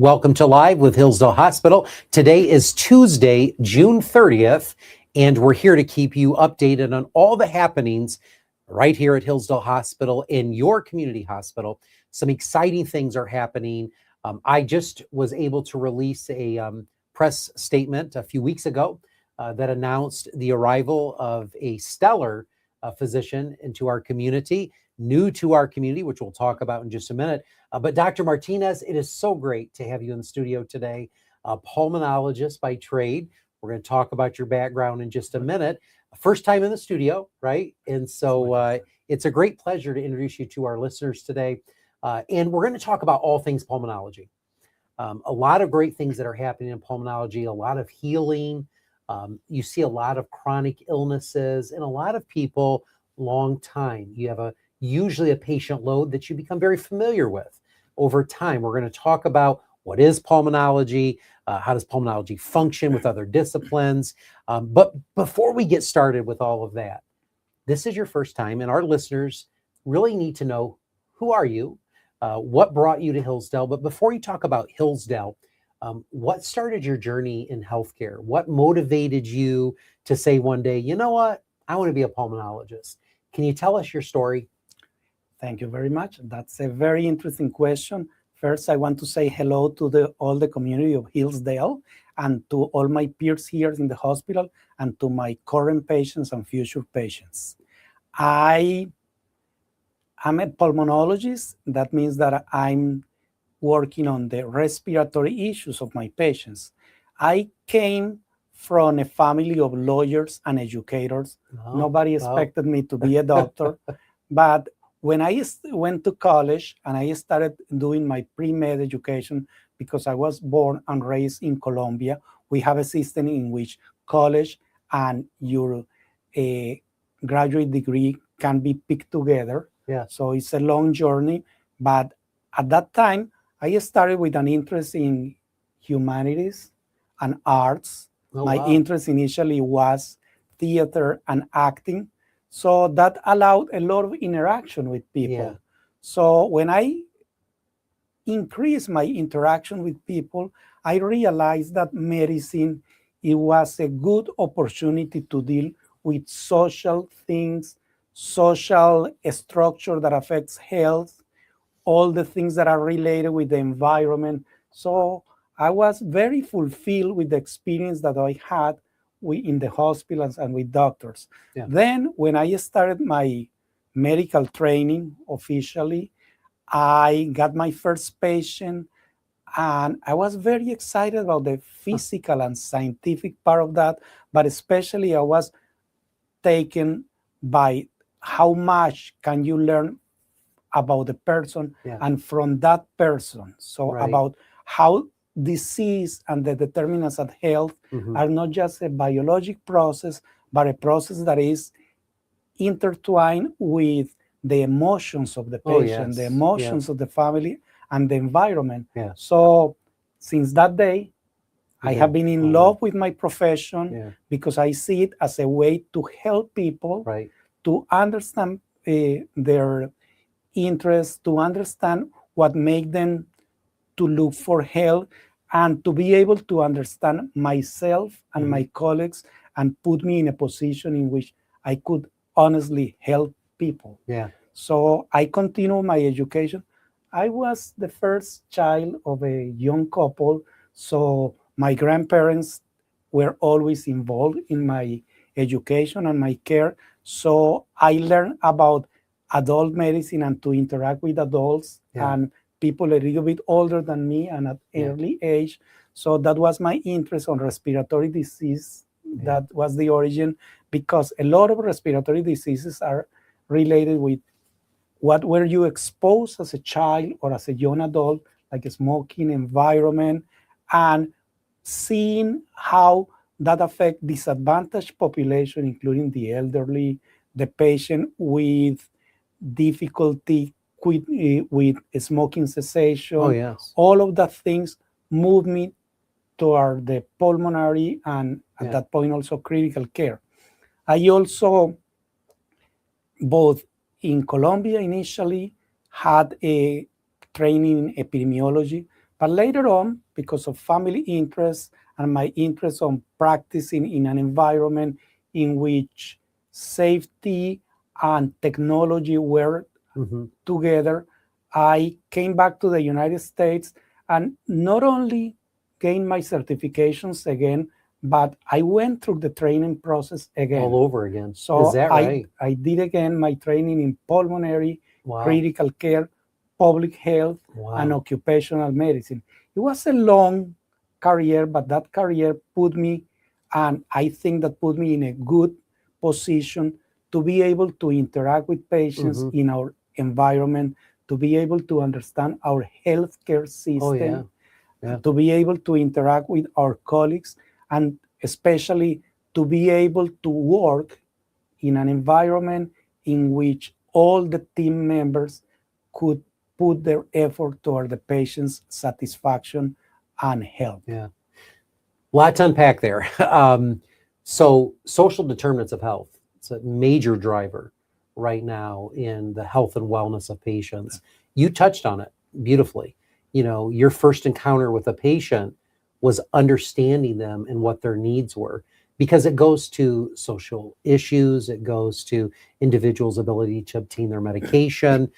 Welcome to Live with Hillsdale Hospital. Today is Tuesday, June 30th, and we're here to keep you updated on all the happenings right here at Hillsdale Hospital in your community hospital. Some exciting things are happening. I just was able to release a press statement a few weeks ago that announced the arrival of a stellar physician into our community, new to our community, which we'll talk about in just a minute. But Dr. Martinez, it is so great to have you in the studio today. A pulmonologist by trade. We're going to talk about your background in just a minute. First time in the studio, right? And so it's a great pleasure to introduce you to our listeners today. And we're going to talk about all things pulmonology. A lot of great things that are happening in pulmonology, a lot of healing. You see a lot of chronic illnesses and a lot of people long time. You have usually a patient load that you become very familiar with over time. We're going to talk about what is pulmonology, how does pulmonology function with other disciplines. But before we get started with all of that, this is your first time, and our listeners really need to know, who are you? What brought you to Hillsdale? But before you talk about Hillsdale, what started your journey in healthcare? What motivated you to say one day, you know what, I want to be a pulmonologist? Can you tell us your story? Thank you very much. That's a very interesting question. First, I want to say hello to all the community of Hillsdale and to all my peers here in the hospital and to my current patients and future patients. I'm a pulmonologist. That means that I'm working on the respiratory issues of my patients. I came from a family of lawyers and educators. Nobody expected me to be a doctor, but when I went to college and I started doing my pre-med education, because I was born and raised in Colombia, we have a system in which college and your graduate degree can be picked together. Yeah. So it's a long journey. But at that time, I started with an interest in humanities and arts. My interest initially was theater and acting. So that allowed a lot of interaction with people. Yeah. So when I increased my interaction with people, I realized that medicine, it was a good opportunity to deal with social things, social structure that affects health, all the things that are related with the environment. So I was very fulfilled with the experience that I had in the hospitals and with doctors. Yeah. Then when I started my medical training officially, I got my first patient and I was very excited about the physical and scientific part of that, but especially I was taken by how much can you learn about the person and from that person. So about how disease and the determinants of health are not just a biologic process, but a process that is intertwined with the emotions of the patient, the emotions of the family, and the environment. So since that day, I have been in love with my profession because I see it as a way to help people to understand their interests, to understand what makes them to look for help, and to be able to understand myself and my colleagues and put me in a position in which I could honestly help people. Yeah. So I continue my education. I was the first child of a young couple, so my grandparents were always involved in my education and my care. So I learned about adult medicine and to interact with adults and people a little bit older than me and at early age. So that was my interest on respiratory disease. That was the origin, because a lot of respiratory diseases are related with what were you exposed as a child or as a young adult, like a smoking environment, and seeing how that affects disadvantaged population, including the elderly, the patient with difficulty with smoking cessation. All of that things moved me toward the pulmonary and at that point also critical care. I also, both in Colombia initially, had a training in epidemiology, But later on, because of family interests and my interest on practicing in an environment in which safety and technology were together, I came back to the United States and not only gained my certifications again, but I went through the training process again. All over again. So Is that right? I did again my training in pulmonary, Wow. critical care, public health, and Wow. occupational medicine. It was a long career, but that career put me, and I think that put me in a good position to be able to interact with patients in our environment, to be able to understand our healthcare system, Oh, yeah. Yeah. to be able to interact with our colleagues, and especially to be able to work in an environment in which all the team members could put their effort toward the patient's satisfaction and health. Yeah. A lot to unpack there. So social determinants of health, it's a major driver right now in the health and wellness of patients. You touched on it beautifully. You know, your first encounter with a patient was understanding them and what their needs were, because it goes to social issues, it goes to individuals' ability to obtain their medication,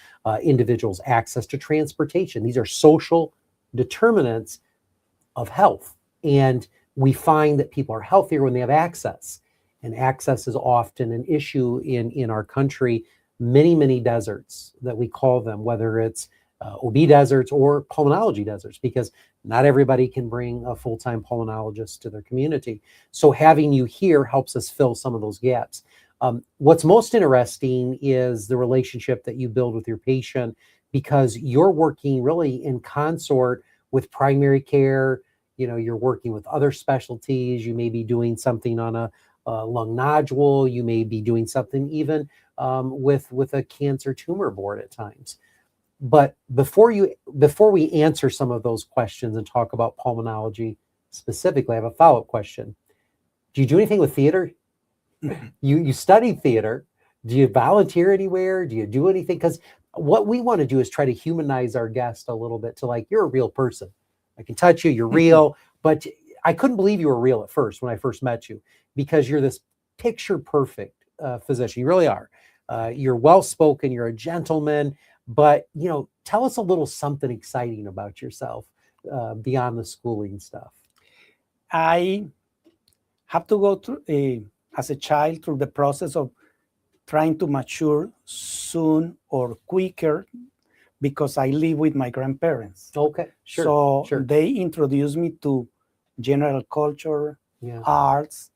individuals' access to transportation. These are social determinants of health. And we find that people are healthier when they have access. And access is often an issue in our country. Many deserts that we call them, whether it's OB deserts or pulmonology deserts, because not everybody can bring a full-time pulmonologist to their community. So having you here helps us fill some of those gaps. What's most interesting is the relationship that you build with your patient, because you're working really in consort with primary care. You know, you're working with other specialties. You may be doing something on a lung nodule. You may be doing something even with a cancer tumor board at times. But before we answer some of those questions and talk about pulmonology specifically, I have a follow-up question. Do you do anything with theater? You studied theater. Do you volunteer anywhere? Do you do anything? Because what we want to do is try to humanize our guest a little bit to, like, you're a real person. I can touch you, you're real. But I couldn't believe you were real at first when I first met you, because you're this picture perfect physician. You really are. You're well-spoken, you're a gentleman. But, you know, tell us a little something exciting about yourself beyond the schooling stuff. I have to go through, as a child, through the process of trying to mature soon or quicker, because I live with my grandparents. Okay, sure. So they introduced me to general culture, arts.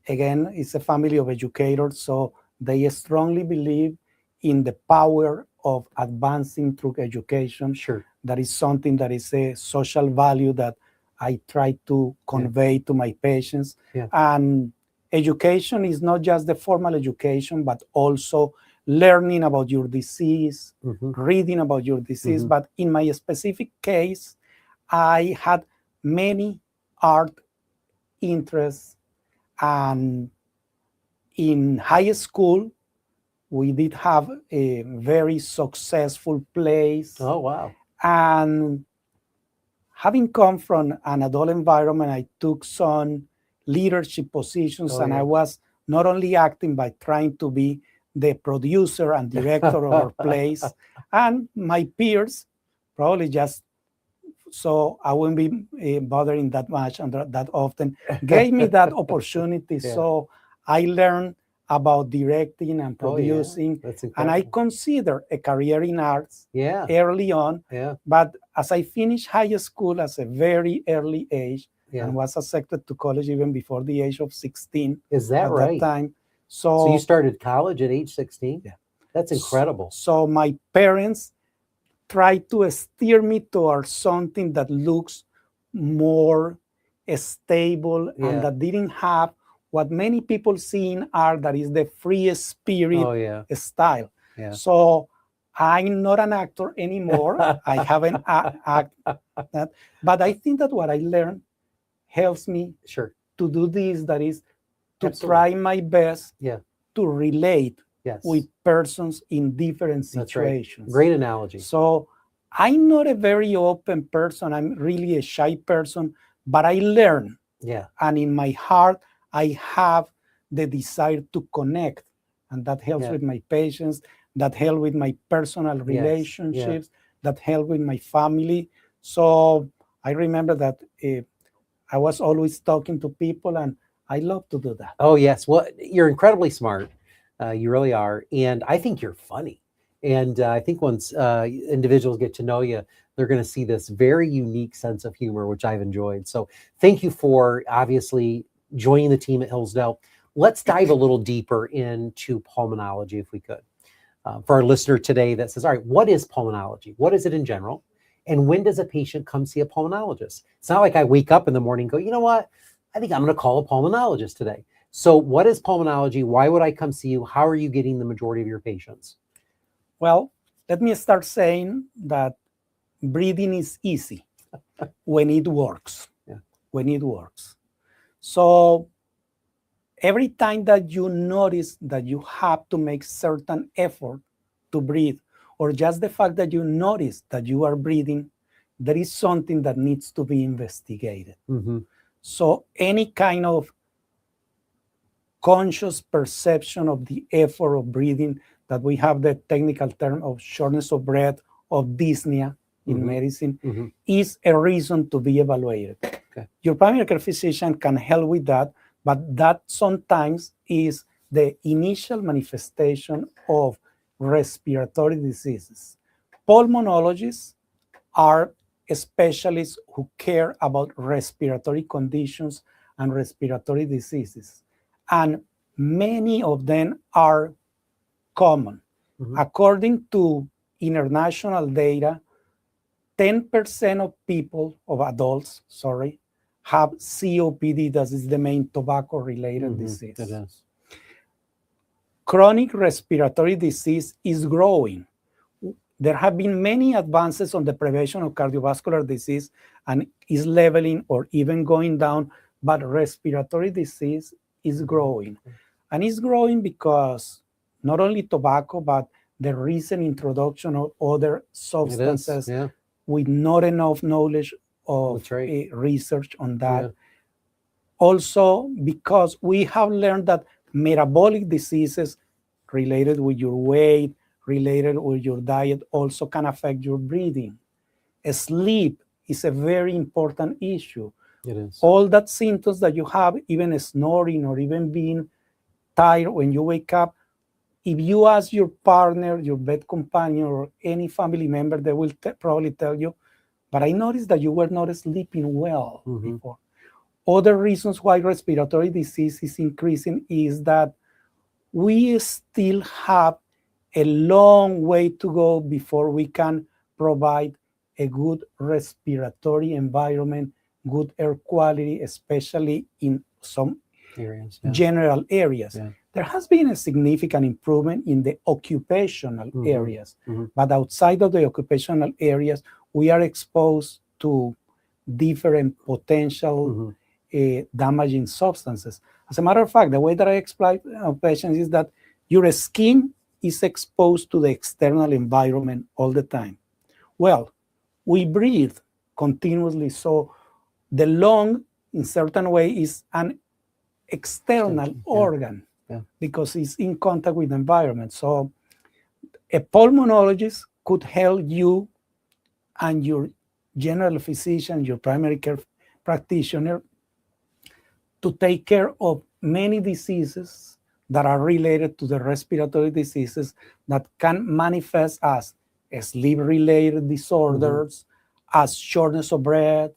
Again, it's a family of educators, so they strongly believe in the power of advancing through education. Sure. That is something that is a social value that I try to convey to my patients. And education is not just the formal education, but also learning about your disease, reading about your disease. But in my specific case, I had many art interests. And in high school, we did have a very successful plays. Oh, wow. And having come from an adult environment, I took some leadership positions, and I was not only acting, but trying to be the producer and director of our plays. And my peers, probably just so I wouldn't be bothering that much and that often, gave me that opportunity. So I learned about directing and producing, and I consider a career in arts early on. But as I finished high school at a very early age, and was accepted to college even before the age of 16. Is that at right? That time. So you started college at age 16? Yeah. That's incredible. So my parents tried to steer me towards something that looks more stable and that didn't have what many people see in art, that is the free spirit style. So I'm not an actor anymore. I haven't acted that. But I think that what I learned helps me to do this, that is to try my best to relate with persons in different situations. Great analogy. So I'm not a very open person. I'm really a shy person, but I learn. Yeah. And in my heart, I have the desire to connect. And that helps Yeah. with my patients, that helps with my personal Yes. relationships, that help with my family. So I remember that I was always talking to people, and I love to do that. Oh, yes. Well, you're incredibly smart. You really are. And I think you're funny. And I think once individuals get to know you, they're going to see this very unique sense of humor, which I've enjoyed. So thank you for obviously joining the team at Hillsdale. Let's dive a little deeper into pulmonology, if we could. For our listener today that says, all right, what is pulmonology? What is it in general? And when does a patient come see a pulmonologist? It's not like I wake up in the morning and go, you know what? I think I'm going to call a pulmonologist today. So what is pulmonology? Why would I come see you? How are you getting the majority of your patients? Well, let me start saying that breathing is easy when it works. Yeah. When it works. So every time that you notice that you have to make certain effort to breathe, or just the fact that you notice that you are breathing, there is something that needs to be investigated. Mm-hmm. So any kind of conscious perception of the effort of breathing, that we have the technical term of shortness of breath, of dyspnea in Mm-hmm. medicine, Mm-hmm. is a reason to be evaluated. Okay. Your primary care physician can help with that, but that sometimes is the initial manifestation of respiratory diseases. Pulmonologists are specialists who care about respiratory conditions and respiratory diseases. And many of them are common. Mm-hmm. According to international data, 10% of people, of adults, have COPD, that is the main tobacco-related disease. It is. Chronic respiratory disease is growing. There have been many advances on the prevention of cardiovascular disease, and is leveling or even going down, but respiratory disease is growing. And it's growing because not only tobacco, but the recent introduction of other substances with not enough knowledge of research on that. Yeah. Also, because we have learned that metabolic diseases related with your weight, related with your diet, also can affect your breathing. Sleep is a very important issue. It is. All that symptoms that you have, even snoring or even being tired when you wake up, if you ask your partner, your bed companion, or any family member, they will probably tell you, but I noticed that you were not sleeping well before. Other reasons why respiratory disease is increasing is that we still have a long way to go before we can provide a good respiratory environment, good air quality, especially in some areas, general areas. Yeah. There has been a significant improvement in the occupational areas, but outside of the occupational areas, we are exposed to different potential damaging substances. As a matter of fact, the way that I explain to patients is that your skin is exposed to the external environment all the time. Well, we breathe continuously, so the lung, in certain way, is an external organ because it's in contact with the environment. So a pulmonologist could help you and your general physician, your primary care practitioner, to take care of many diseases that are related to the respiratory diseases that can manifest as sleep-related disorders, as shortness of breath,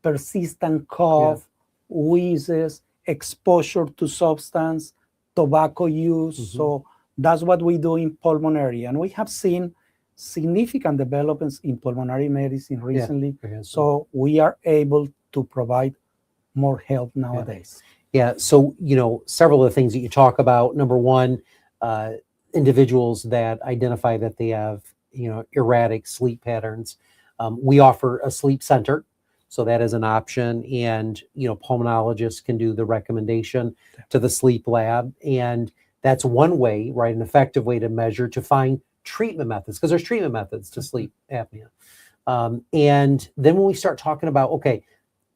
persistent cough, wheezes, exposure to substance, tobacco use. So that's what we do in pulmonary. And we have seen significant developments in pulmonary medicine recently. So we are able to provide more help nowadays. Yeah. So, several of the things that you talk about, number one, individuals that identify that they have, erratic sleep patterns. We offer a sleep center. So that is an option. And, pulmonologists can do the recommendation to the sleep lab. And that's one way, right? An effective way to measure, to find treatment methods, because there's treatment methods to sleep apnea. And then when we start talking about, okay,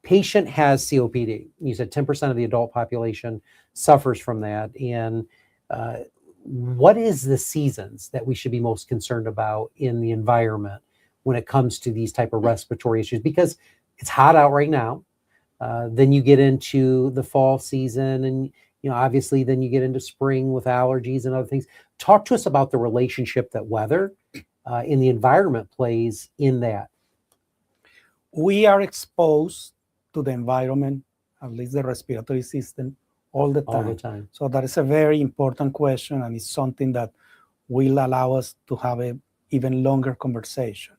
patient has COPD, you said 10% of the adult population suffers from that. And what is the seasons that we should be most concerned about in the environment when it comes to these type of respiratory issues? Because it's hot out right now. Then you get into the fall season, and obviously then you get into spring with allergies and other things. Talk to us about the relationship that weather in the environment plays in that. We are exposed to the environment, at least the respiratory system, all the time. All the time. So that is a very important question, and it's something that will allow us to have an even longer conversation.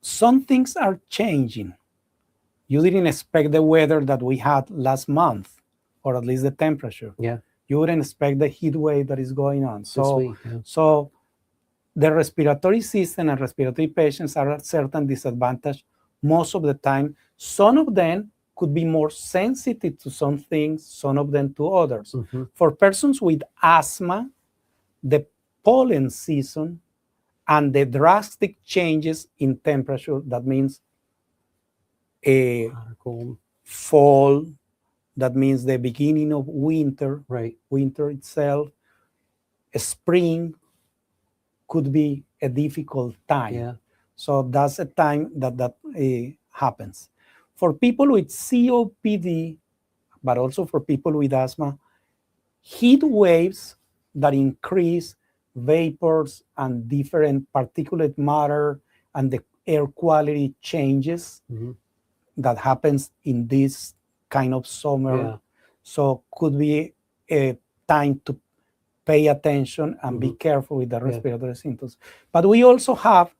Some things are changing. You didn't expect the weather that we had last month, or at least the temperature. Yeah. You wouldn't expect the heat wave that is going on. So, This week, yeah. so the respiratory system and respiratory patients are at certain disadvantage most of the time. Some of them could be more sensitive to some things, some of them to others. Mm-hmm. For persons with asthma, the pollen season and the drastic changes in temperature, that means a Cool. fall, that means the beginning of winter, Right. winter itself, a spring could be a difficult time. Yeah. So that's a time that happens. For people with COPD, but also for people with asthma, heat waves that increase vapors and different particulate matter and the air quality changes Mm-hmm. that happens in this kind of summer. Yeah. So could be a time to pay attention and be careful with the respiratory symptoms. But we also have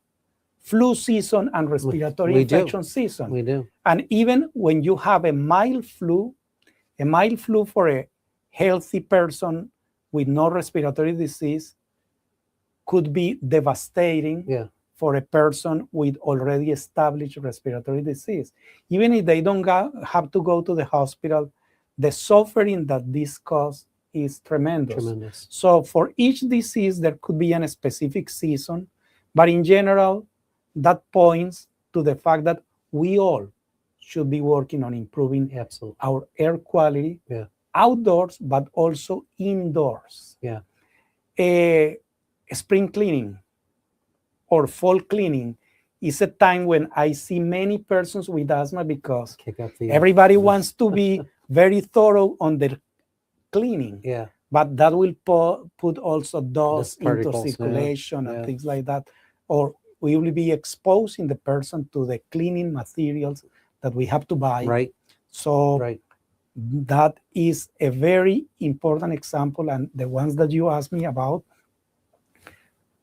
flu season and respiratory infection season. We do. And even when you have a mild flu for a healthy person with no respiratory disease could be devastating for a person with already established respiratory disease. Even if they don't have to go to the hospital, the suffering that this causes is tremendous. So for each disease, there could be a specific season, but in general, that points to the fact that we all should be working on improving our air quality outdoors, but also indoors. Spring cleaning or fall cleaning is a time when I see many persons with asthma because everybody wants to be very thorough on their cleaning. But that will put also dust into circulation and things like that. Or we will be exposing the person to the cleaning materials that we have to buy. So that is a very important example. And the ones that you asked me about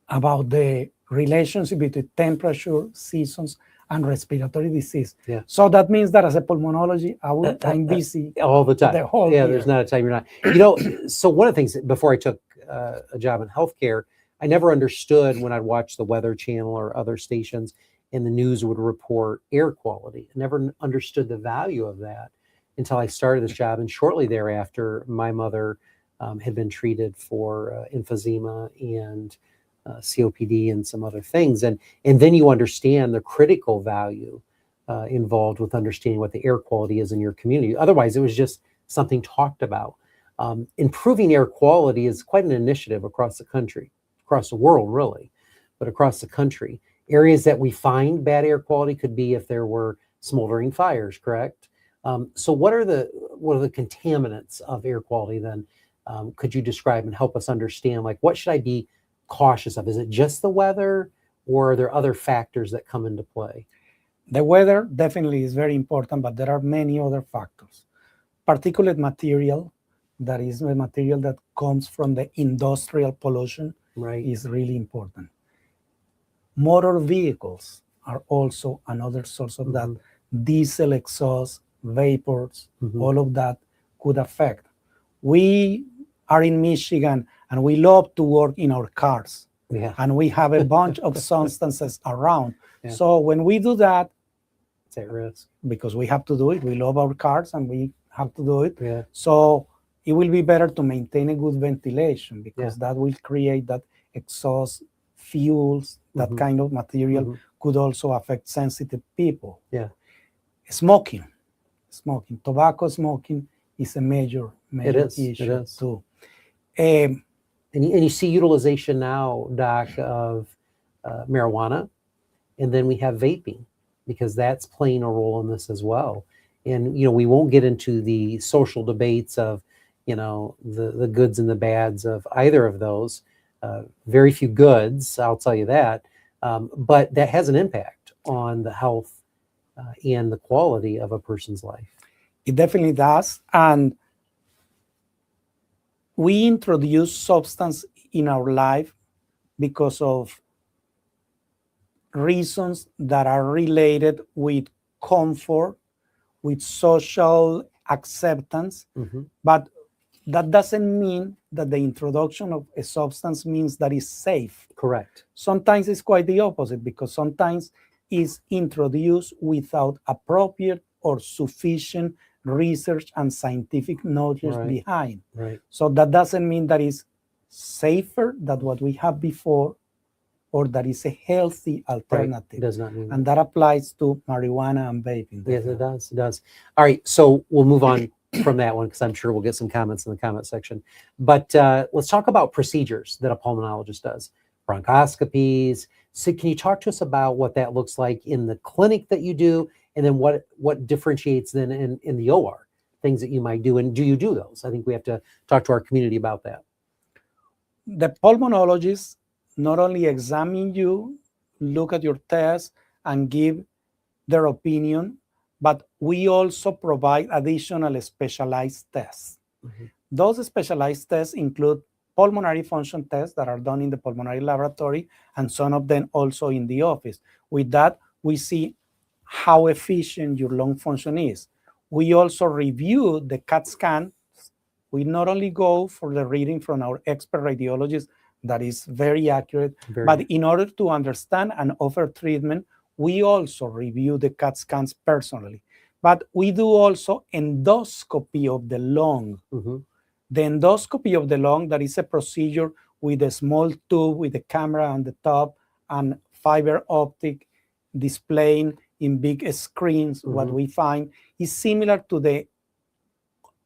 the relationship between temperature, seasons, and respiratory disease. So that means that as a pulmonology, I'm busy all the time. The whole year. There's not a time you're not. So one of the things, before I took a job in healthcare, I never understood when I'd watch the Weather Channel or other stations and the news would report air quality. I never understood the value of that until I started this job. And shortly thereafter, my mother had been treated for emphysema and COPD and some other things. And then you understand the critical value involved with understanding what the air quality is in your community. Otherwise, it was just something talked about. Improving air quality is quite an initiative across the country, across the world, really, but across the country. Areas that we find bad air quality could be if there were smoldering fires, correct? So what are the contaminants of air quality then? Could you describe and help us understand, like, what should I be cautious of? Is it just the weather, or are there other factors that come into play? The weather definitely is very important, but there are many other factors. Particulate material, that is the material that comes from the industrial pollution, is really important. Motor vehicles are also another source of that. Diesel exhaust, vapors, all of that could affect. We are in Michigan and we love to work in our cars. And we have a bunch of substances around. So when we do that, it's at risk. Because we have to do it. We love our cars and we have to do it. So it will be better to maintain a good ventilation, because that will create that exhaust fuels, that Mhm. kind of material Mhm. could also affect sensitive people. Yeah. Smoking, tobacco smoking is a major It is. It issue is. too. And you see utilization now, Doc, of marijuana, and then we have vaping, because that's playing a role in this as well. And we won't get into the social debates of the goods and the bads of either of those. Very few goods, I'll tell you that, but that has an impact on the health and the quality of a person's life. It definitely does. And we introduce substance in our life because of reasons that are related with comfort, with social acceptance, but that doesn't mean that the introduction of a substance means that it's safe. Correct. Sometimes it's quite the opposite, because sometimes it's introduced without appropriate or sufficient research and scientific knowledge behind. Right. So that doesn't mean that it's safer than what we had before, or that is a healthy alternative. Right. It does not mean and that applies to marijuana and vaping. Yes, it does. It does. All right, so we'll move on from that one, because I'm sure we'll get some comments in the comment section. But let's talk about procedures that a pulmonologist does. Bronchoscopies. So can you talk to us about what that looks like in the clinic that you do, and then what differentiates then in the OR, things that you might do, and do you do those? I think we have to talk to our community about that. The pulmonologist not only examine you, look at your test, and give their opinion, but we also provide additional specialized tests. Those specialized tests include pulmonary function tests that are done in the pulmonary laboratory, and some of them also in the office. With that, we see how efficient your lung function is. We also review the CAT scan. We not only go for the reading from our expert radiologist that is very accurate, but in order to understand and offer treatment, we also review the CAT scans personally. But we do also endoscopy of the lung. The endoscopy of the lung, that is a procedure with a small tube with a camera on the top and fiber optic displaying in big screens. What we find is similar to the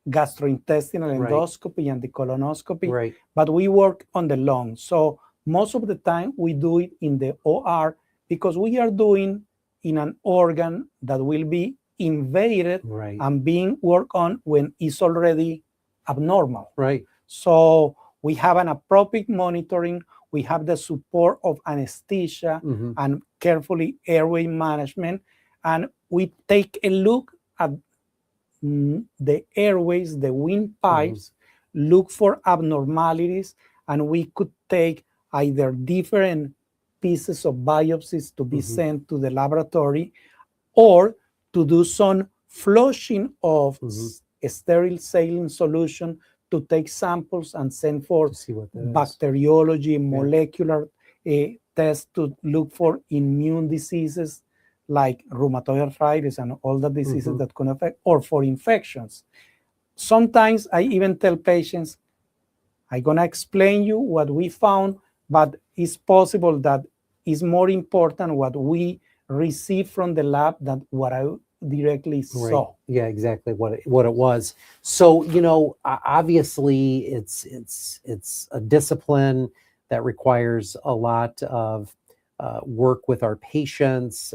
gastrointestinal endoscopy and the colonoscopy, but we work on the lung. So most of the time we do it in the OR, because we are doing in an organ that will be invaded and being worked on when it's already abnormal. So we have an appropriate monitoring. We have the support of anesthesia and carefully airway management, and we take a look at the airways, the windpipes, look for abnormalities, and we could take either different pieces of biopsies to be sent to the laboratory, or to do some flushing of a sterile saline solution to take samples and send for bacteriology, molecular tests to look for immune diseases like rheumatoid arthritis and all the diseases that can affect, or for infections. Sometimes I even tell patients, I'm going to explain you what we found, but it's possible that it's more important what we receive from the lab than what I directly saw. Yeah, exactly what it was. So, obviously it's a discipline that requires a lot of work with our patients,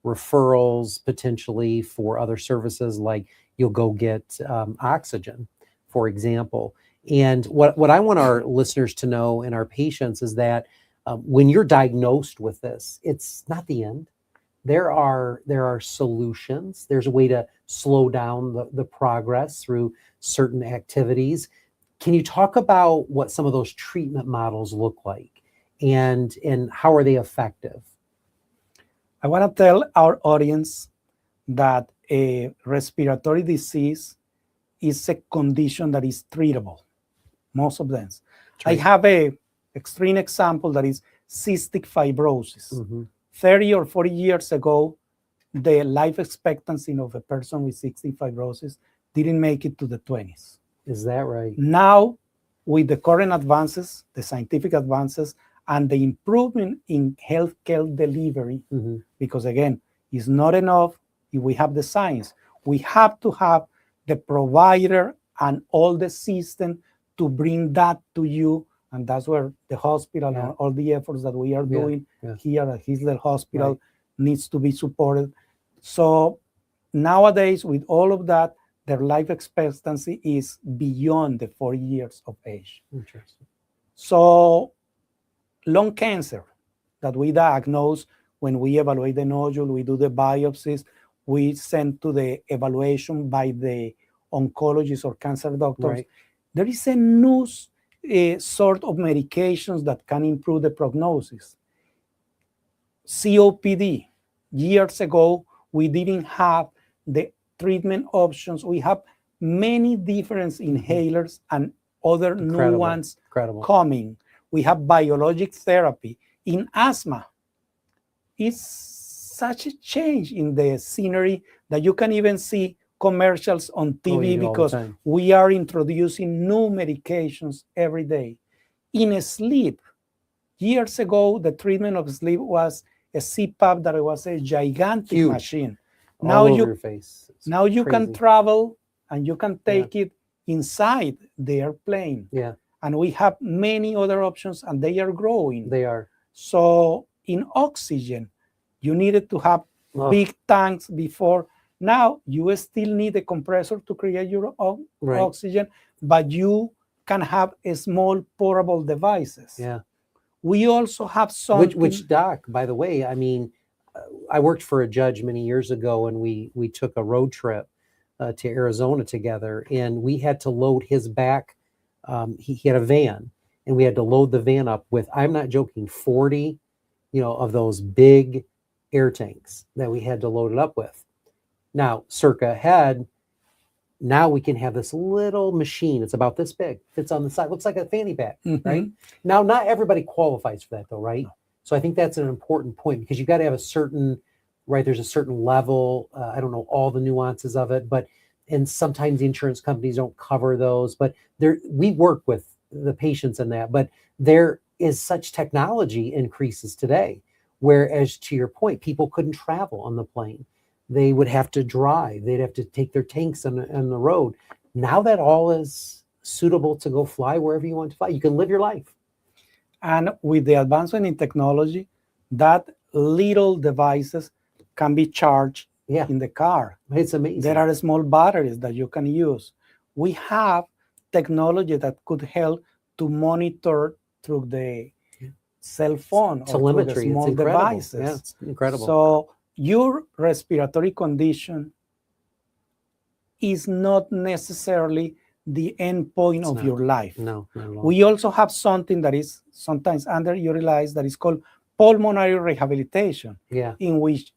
referrals potentially for other services, like you'll go get oxygen, for example. And what I want our listeners to know and our patients is that when you're diagnosed with this, it's not the end. There are solutions. There's a way to slow down the progress through certain activities. Can you talk about what some of those treatment models look like, and how are they effective? I want to tell our audience that a respiratory disease is a condition that is treatable, most of them. I have a extreme example that is cystic fibrosis. 30 or 40 years ago, the life expectancy of a person with cystic fibrosis didn't make it to the 20s. Is that right? Now, with the current advances, the scientific advances, and the improvement in healthcare delivery, Mm-hmm. because again, it's not enough if we have the science. We have to have the provider and all the system to bring that to you. And that's where the hospital Yeah. and all the efforts that we are doing here at Hillsdale Hospital needs to be supported. So nowadays, with all of that, their life expectancy is beyond the 40 years of age. Interesting. So lung cancer that we diagnose when we evaluate the nodule, we do the biopsies, we send to the evaluation by the oncologist or cancer doctors. Right. There is a new sort of medications that can improve the prognosis. COPD. Years ago, we didn't have the treatment options. We have many different inhalers and other new ones coming. We have biologic therapy. In asthma, it's such a change in the scenery that you can even see commercials on TV because we are introducing new medications every day. In sleep, years ago, the treatment of sleep was a CPAP that was a gigantic machine. Now your face. Now you can travel and you can take it inside the airplane. Yeah. And we have many other options and they are growing. They are. So in oxygen, you needed to have big tanks before. Now you still need a compressor to create your oxygen, but you can have a small portable devices. Yeah. We also have something. Which doc, by the way, I mean, I worked for a judge many years ago, and we took a road trip to Arizona together, and we had to load his back. He had a van, and we had to load the van up with, I'm not joking, 40, of those big air tanks that we had to load it up with. Now, circa head, now we can have this little machine. It's about this big, fits on the side, looks like a fanny pack, right? Now, not everybody qualifies for that though, right? So I think that's an important point because you got to have a certain, there's a certain level. I don't know all the nuances of it, and sometimes the insurance companies don't cover those, but we work with the patients in that, but there is such technology increases today, whereas to your point, people couldn't travel on the plane. They would have to drive. They'd have to take their tanks on the road. Now that all is suitable to go fly wherever you want to fly. You can live your life. And with the advancement in technology, that little devices can be charged in the car. It's amazing. There are small batteries that you can use. We have technology that could help to monitor through the cell phone telemetry, or through the small devices. Yeah, it's incredible. So your respiratory condition is not necessarily the end point of your life. No, not at all. We also have something that is sometimes underutilized that is called pulmonary rehabilitation, in which,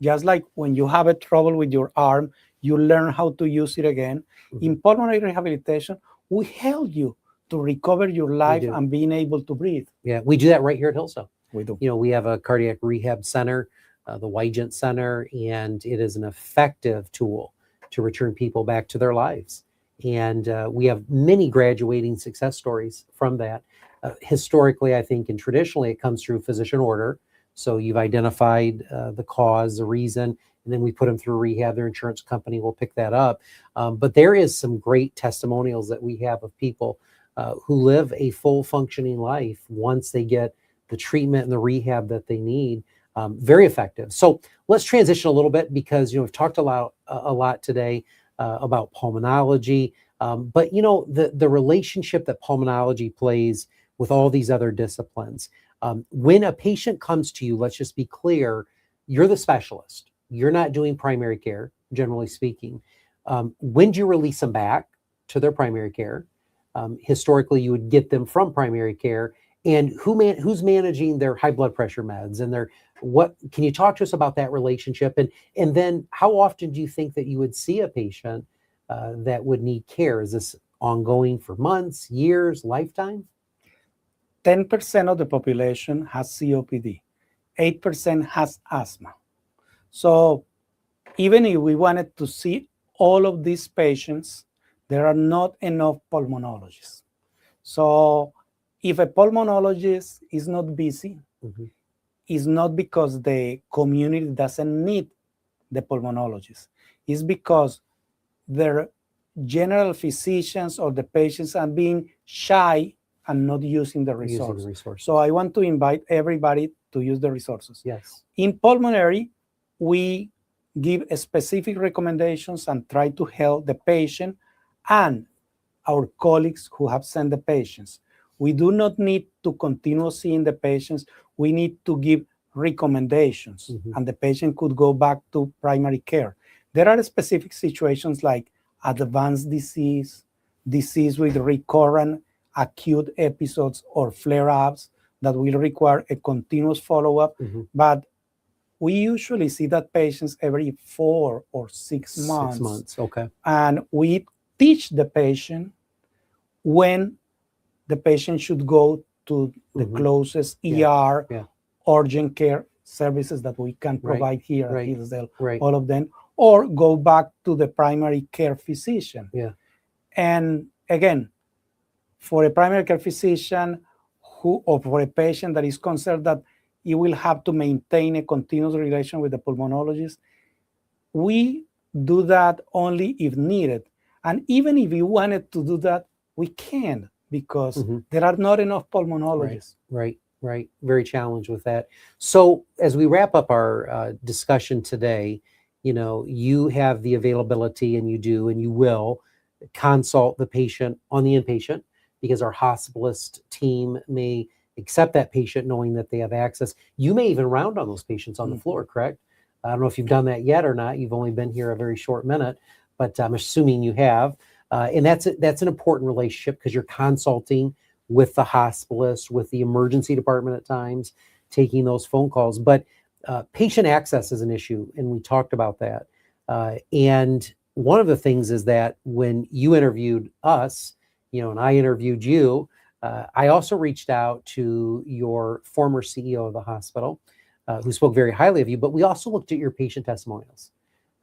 just like when you have a trouble with your arm, you learn how to use it again. In pulmonary rehabilitation, we help you to recover your life and being able to breathe. Yeah, we do that right here at Hillsdale. We do. We have a cardiac rehab center, the Wygent Center, and it is an effective tool to return people back to their lives. And we have many graduating success stories from that. Historically, I think, and traditionally, it comes through physician order. So you've identified the cause, the reason, and then we put them through rehab. Their insurance company will pick that up. But there is some great testimonials that we have of people who live a full functioning life once they get the treatment and the rehab that they need. Very effective. So let's transition a little bit because we've talked a lot today about pulmonology, but the relationship that pulmonology plays with all these other disciplines. When a patient comes to you, let's just be clear, you're the specialist. You're not doing primary care, generally speaking. When do you release them back to their primary care? Historically, you would get them from primary care. And who's managing their high blood pressure meds and can you talk to us about that relationship? And then how often do you think that you would see a patient that would need care? Is this ongoing for months, years, lifetime? 10% of the population has COPD. 8% has asthma. So even if we wanted to see all of these patients, there are not enough pulmonologists. So If a pulmonologist is not busy, Mhm. it's not because the community doesn't need the pulmonologist. It's because their general physicians or the patients are being shy and not using the Using the resource. resources. So I want to invite everybody to use the resources. Yes. In pulmonary, we give specific recommendations and try to help the patient and our colleagues who have sent the patients. We do not need to continue seeing the patients. We need to give recommendations, and the patient could go back to primary care. There are specific situations like advanced disease, disease with recurrent acute episodes or flare-ups that will require a continuous follow-up. But we usually see that patients every 4 or 6 months. 6 months. Okay. And we teach the patient when the patient should go to the closest ER, urgent care services that we can provide here at Hillsdale, all of them, or go back to the primary care physician. And again, for a primary care physician or for a patient that is concerned that he will have to maintain a continuous relation with the pulmonologist, we do that only if needed. And even if we wanted to do that, we can't, because there are not enough pulmonologists. Right. Very challenged with that. So as we wrap up our discussion today, you have the availability, and you will consult the patient on the inpatient, because our hospitalist team may accept that patient knowing that they have access. You may even round on those patients on the floor, correct? I don't know if you've done that yet or not. You've only been here a very short minute, but I'm assuming you have. And that's an important relationship, because you're consulting with the hospitalist, with the emergency department at times, taking those phone calls. But patient access is an issue, and we talked about that. And one of the things is that when you interviewed us, and I interviewed you, I also reached out to your former CEO of the hospital, who spoke very highly of you, but we also looked at your patient testimonials,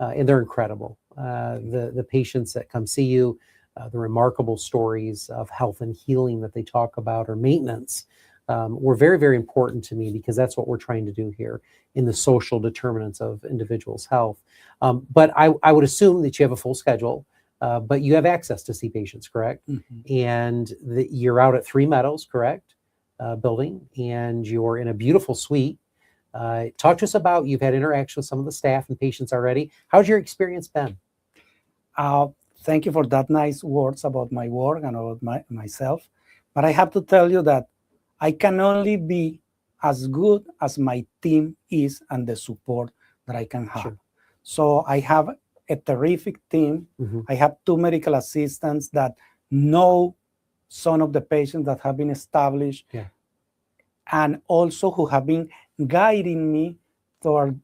and they're incredible. The patients that come see you, the remarkable stories of health and healing that they talk about, or maintenance, were very, very important to me, because that's what we're trying to do here in the social determinants of individuals' health. But I would assume that you have a full schedule, but you have access to see patients, correct? And you're out at Three Meadows, correct? Building, and you're in a beautiful suite. Talk to us about, you've had interaction with some of the staff and patients already. How's your experience been? Thank you for that nice words about my work and about myself. But I have to tell you that I can only be as good as my team is and the support that I can have. So I have a terrific team. I have 2 medical assistants that know some of the patients that have been established, and also who have been guiding me toward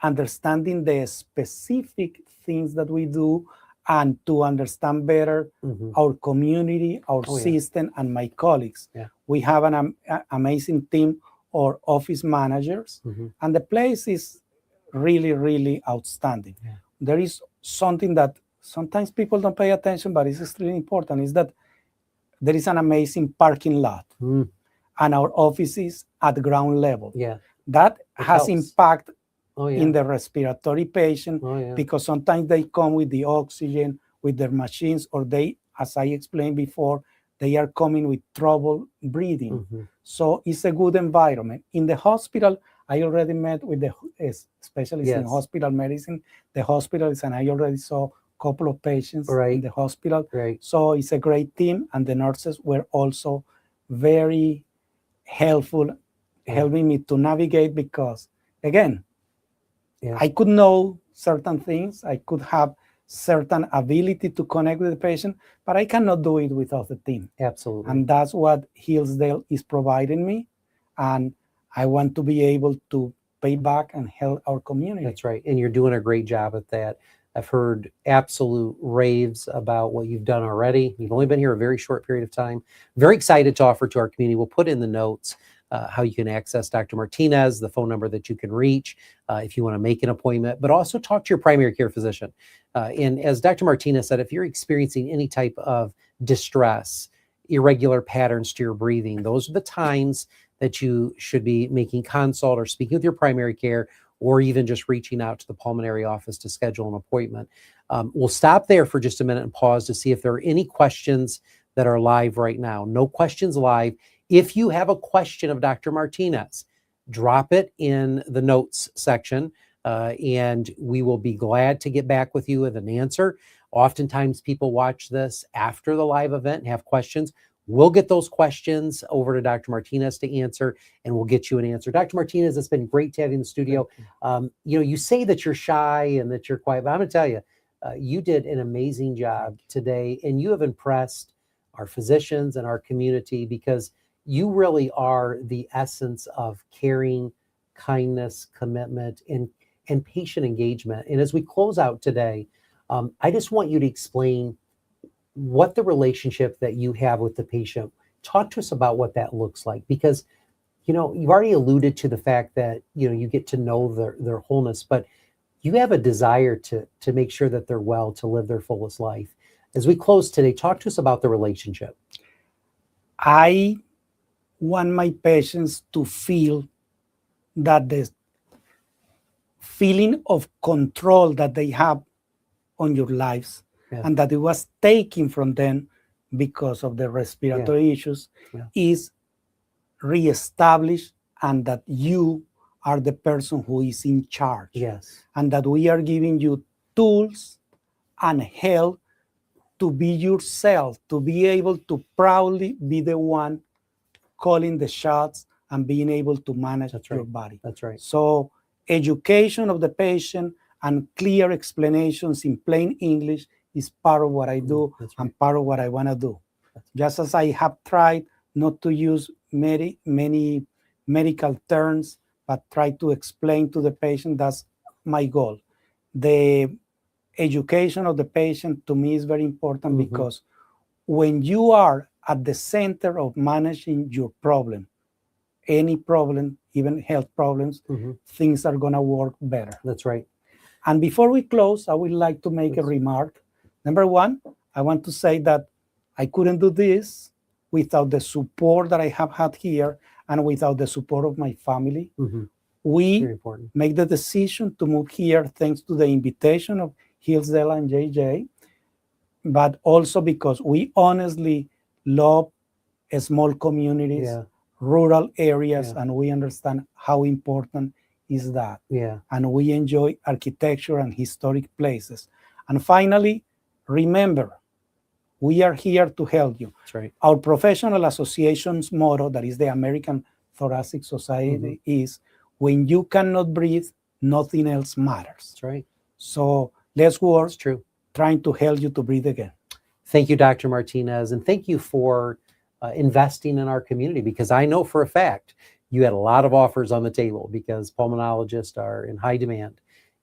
understanding the specific things that we do, and to understand better our community, our system, and my colleagues. We have an amazing team or office managers, and the place is really, really outstanding. There is something that sometimes people don't pay attention, but it's extremely important, is that there is an amazing parking lot, and our office is at ground level. That has impact in the respiratory patient, because sometimes they come with the oxygen, with their machines, or they, as I explained before, they are coming with trouble breathing. So it's a good environment. In the hospital, I already met with the specialist in hospital medicine, the hospitals, and I already saw a couple of patients in the hospital. So it's a great team, and the nurses were also very helpful, helping me to navigate, because, again, I could know certain things, I could have certain ability to connect with the patient, but I cannot do it without the team. Absolutely. And that's what Hillsdale is providing me, and I want to be able to pay back and help our community. That's right, and you're doing a great job at that. I've heard absolute raves about what you've done already. You've only been here a very short period of time. Very excited to offer to our community. We'll put in the notes how you can access Dr. Martinez, the phone number that you can reach if you want to make an appointment, but also talk to your primary care physician. And as Dr. Martinez said, if you're experiencing any type of distress, irregular patterns to your breathing, those are the times that you should be making consult or speaking with your primary care, or even just reaching out to the pulmonary office to schedule an appointment. We'll stop there for just a minute and pause to see if there are any questions that are live right now. No questions live. If you have a question of Dr. Martinez, drop it in the notes section, and we will be glad to get back with you with an answer. Oftentimes people watch this after the live event and have questions. We'll get those questions over to Dr. Martinez to answer, and we'll get you an answer. Dr. Martinez, it's been great to have you in the studio. You say that you're shy and that you're quiet, but I'm going to tell you, you did an amazing job today, and you have impressed our physicians and our community, because you really are the essence of caring, kindness, commitment, and patient engagement. And as we close out today, I just want you to explain what the relationship that you have with the patient. Talk to us about what that looks like, because you've already alluded to the fact that you get to know their wholeness, but you have a desire to make sure that they're well, to live their fullest life. As we close today, talk to us about the relationship. I want my patients to feel that the feeling of control that they have on your lives, and that it was taken from them because of the respiratory issues, is reestablished, and that you are the person who is in charge. And that we are giving you tools and help to be yourself, to be able to proudly be the one calling the shots and being able to manage your body. That's right. So education of the patient and clear explanations in plain English is part of what I do, and part of what I want to do. Just as I have tried not to use many medical terms, but try to explain to the patient, that's my goal. The education of the patient to me is very important, because when you are at the center of managing your problem, any problem, even health problems, things are going to work better. That's right. And before we close, I would like to make a remark. Number one, I want to say that I couldn't do this without the support that I have had here and without the support of my family. We make the decision to move here thanks to the invitation of Hillsdale and JJ, but also because we honestly love small communities, rural areas, and we understand how important is that. And we enjoy architecture and historic places. And finally, remember, we are here to help you. That's right. Our professional association's motto, that is the American Thoracic Society, is when you cannot breathe, nothing else matters. That's right. So let's work trying to help you to breathe again. Thank you, Dr. Martinez, and thank you for investing in our community, because I know for a fact you had a lot of offers on the table, because pulmonologists are in high demand.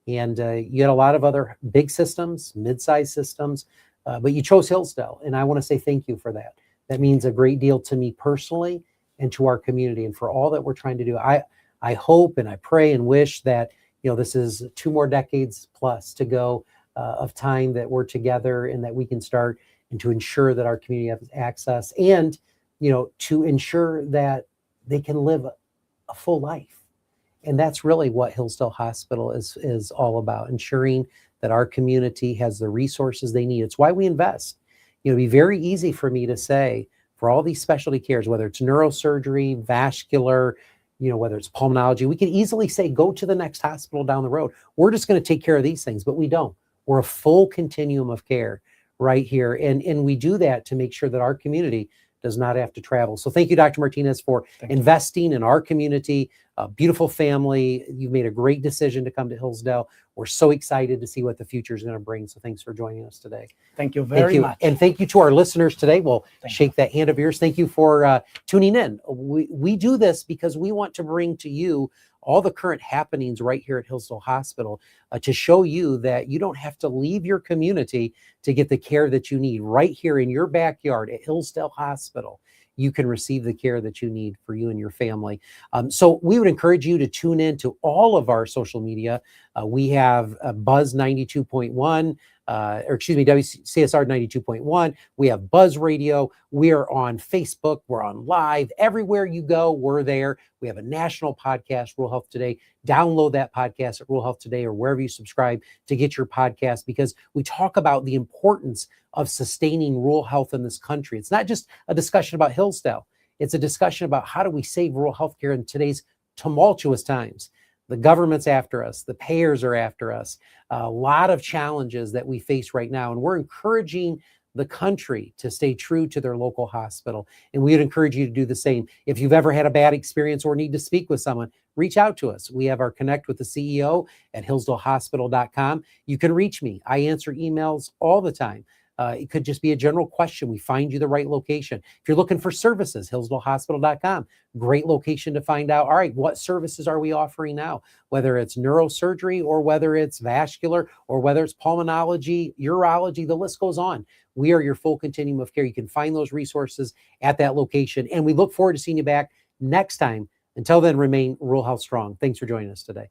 And you had a lot of other big systems, mid-sized systems, but you chose Hillsdale, and I want to say thank you for that. That means a great deal to me personally and to our community, and for all that we're trying to do. I hope and I pray and wish that this is 2 more decades plus to go of time that we're together, and that we can start and to ensure that our community has access, and to ensure that they can live a full life. And that's really what Hillsdale Hospital is all about, ensuring that our community has the resources they need. It's why we invest. It'd be very easy for me to say, for all these specialty cares, whether it's neurosurgery, vascular, whether it's pulmonology, we could easily say, go to the next hospital down the road. We're just going to take care of these things, but we don't. We're a full continuum of care right here. And we do that to make sure that our community does not have to travel. So thank you, Dr. Martinez, for investing in our community. A beautiful family. You've made a great decision to come to Hillsdale. We're so excited to see what the future is going to bring. So thanks for joining us today. Thank you very much. And thank you to our listeners today. We'll shake that hand of yours. Thank you for tuning in. We do this because we want to bring to you all the current happenings right here at Hillsdale Hospital to show you that you don't have to leave your community to get the care that you need. Right here in your backyard at Hillsdale Hospital, you can receive the care that you need for you and your family. So we would encourage you to tune in to all of our social media We have Buzz 92.1, WCSR 92.1. We have Buzz Radio. We are on Facebook. We're on live. Everywhere you go, we're there. We have a national podcast, Rural Health Today. Download that podcast at Rural Health Today or wherever you subscribe to get your podcast, because we talk about the importance of sustaining rural health in this country. It's not just a discussion about Hillsdale. It's a discussion about how do we save rural healthcare in today's tumultuous times. The government's after us. The payers are after us. A lot of challenges that we face right now. And we're encouraging the country to stay true to their local hospital. And we would encourage you to do the same. If you've ever had a bad experience or need to speak with someone, reach out to us. We have our Connect with the CEO at hillsdalehospital.com. You can reach me. I answer emails all the time. It could just be a general question. We find you the right location. If you're looking for services, hillsdalehospital.com. Great location to find out, all right, what services are we offering now? Whether it's neurosurgery or whether it's vascular or whether it's pulmonology, urology, the list goes on. We are your full continuum of care. You can find those resources at that location. And we look forward to seeing you back next time. Until then, remain rural health strong. Thanks for joining us today.